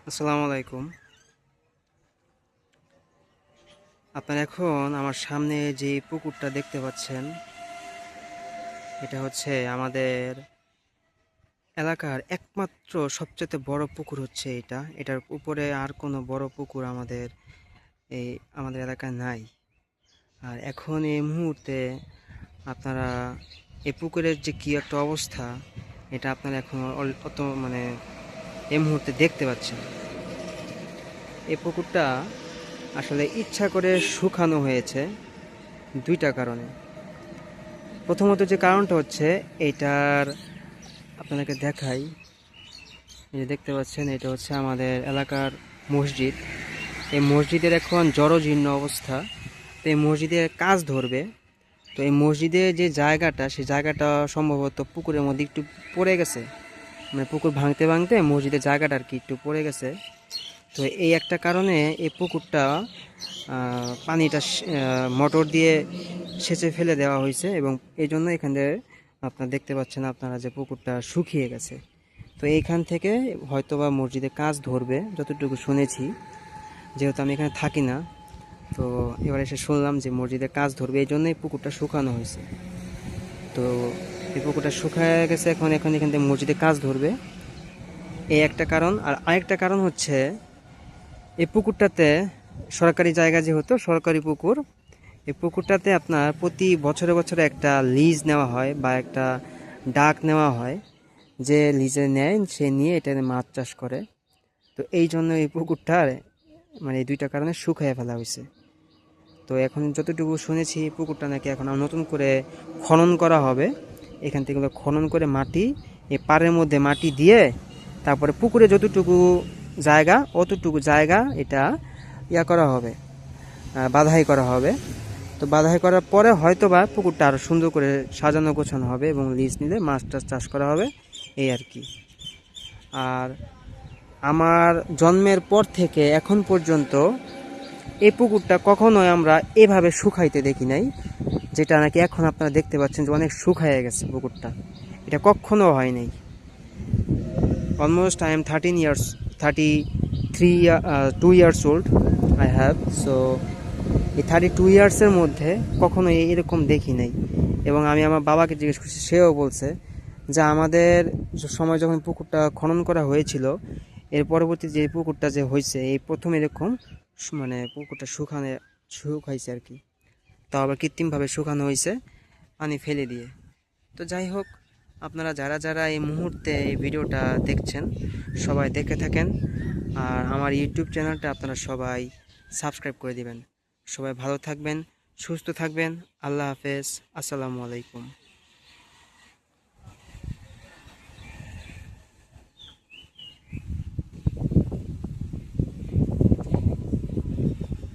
আসসালামু আলাইকুম। আপনারা এখন আমার সামনে যে পুকুরটা দেখতে পাচ্ছেন, এটা হচ্ছে আমাদের এলাকার একমাত্র সবচেয়ে বড় পুকুর হচ্ছে এটা। এটার উপরে আর কোনো বড় পুকুর এই আমাদের এলাকায় নাই। আর এখন এই মুহূর্তে আপনারা এই পুকুরের যে কি একটা অবস্থা, এটা আপনারা এখন অত এই মুহূর্তে দেখতে পাচ্ছেন। এই পুকুরটা আসলে ইচ্ছা করে শুকানো হয়েছে দুইটা কারণে। প্রথমত যে কারণটা হচ্ছে এইটার আপনাদেরকে দেখাই। এই যে দেখতে পাচ্ছেন, এটা হচ্ছে আমাদের এলাকার মসজিদ। এই মসজিদের এখন জরাজীর্ণ অবস্থা। তো এই মসজিদের কাজ ধরবে। তো এই মসজিদের যে জায়গাটা, সেই জায়গাটা সম্ভবত পুকুরের মধ্যে একটু পড়ে গেছে। মানে পুকুর ভাঙতে ভাঙতে মসজিদের জায়গাটা আর কি একটু পড়ে গেছে। তো এই একটা কারণে এই পুকুরটা পানিটা মোটর দিয়ে সেচে ফেলে দেওয়া হয়েছে, এবং এই জন্য এখানে আপনারা দেখতে পাচ্ছেন আপনারা যে পুকুরটা শুকিয়ে গেছে। তো এইখান থেকে হয়তোবা মসজিদে কাজ ধরবে যতটুকু শুনেছি, যেহেতু আমি এখানে থাকি না। তো এবার এসে শুনলাম যে মসজিদে কাজ ধরবে, এই জন্যই পুকুরটা শুকানো হয়েছে। তো এই পুকুরটা শুকায় গেছে, এখন এখন এখান থেকে মসজিদে কাজ ধরবে, এই একটা কারণ। আর আরেকটা কারণ হচ্ছে এই পুকুরটাতে সরকারি জায়গা, যেহেতু সরকারি পুকুর, এই পুকুরটাতে আপনার প্রতি বছরে বছরে একটা লিজ নেওয়া হয় বা একটা ডাক নেওয়া হয়। যে লিজে নেয় সে নিয়ে এটা মাছ চাষ করে। তো এই জন্য এই পুকুরটার এই দুইটা কারণে শুকিয়ে ফেলা হয়েছে। তো এখন যতটুকু শুনেছি, পুকুরটা নাকি এখন নতুন করে খনন করা হবে। এখান থেকে খনন করে মাটি, এই পাড়ের মধ্যে মাটি দিয়ে তারপরে পুকুরে যতটুকু জায়গা, অতটুকু জায়গা এটা করা হবে, বাধাই করা হবে। তো বাধাই করার পরে হয়তো বা পুকুরটা আরও সুন্দর করে সাজানো গোছানো হবে এবং লিজ নিলে মাছ টাছ চাষ করা হবে, এই আর কি। আর আমার জন্মের পর থেকে এখন পর্যন্ত এই পুকুরটা কখনোই আমরা এভাবে শুকাইতে দেখি নাই, যেটা নাকি এখন আপনারা দেখতে পাচ্ছেন যে অনেক শুকাইয়ে গেছে পুকুরটা। এটা কখনো হয় নাই। Almost I am 2 years old I have. So এই 32 ইয়ার্সের মধ্যে কখনো এরকম দেখি নাই। এবং আমি আমার বাবাকে জিজ্ঞেস করছি, সেও বলছে যে আমাদের সময় যখন পুকুরটা খনন করা হয়েছিল, এর পরবর্তী যে পুকুরটা যে হয়েছে, এই প্রথম এরকম পুকুরটা শুকাইছে আর কি। তাও আবার কৃত্রিমভাবে শুকানো হয়েছে পানি ফেলে দিয়ে। তো যাই হোক, আপনারা যারা যারা এই মুহূর্তে এই ভিডিওটা দেখছেন, সবাই দেখে থাকেন। আর আমার ইউটিউব চ্যানেলটা আপনারা সবাই সাবস্ক্রাইব করে দিবেন। সবাই ভালো থাকবেন, সুস্থ থাকবেন। আল্লাহ হাফেজ। আসসালামু আলাইকুম।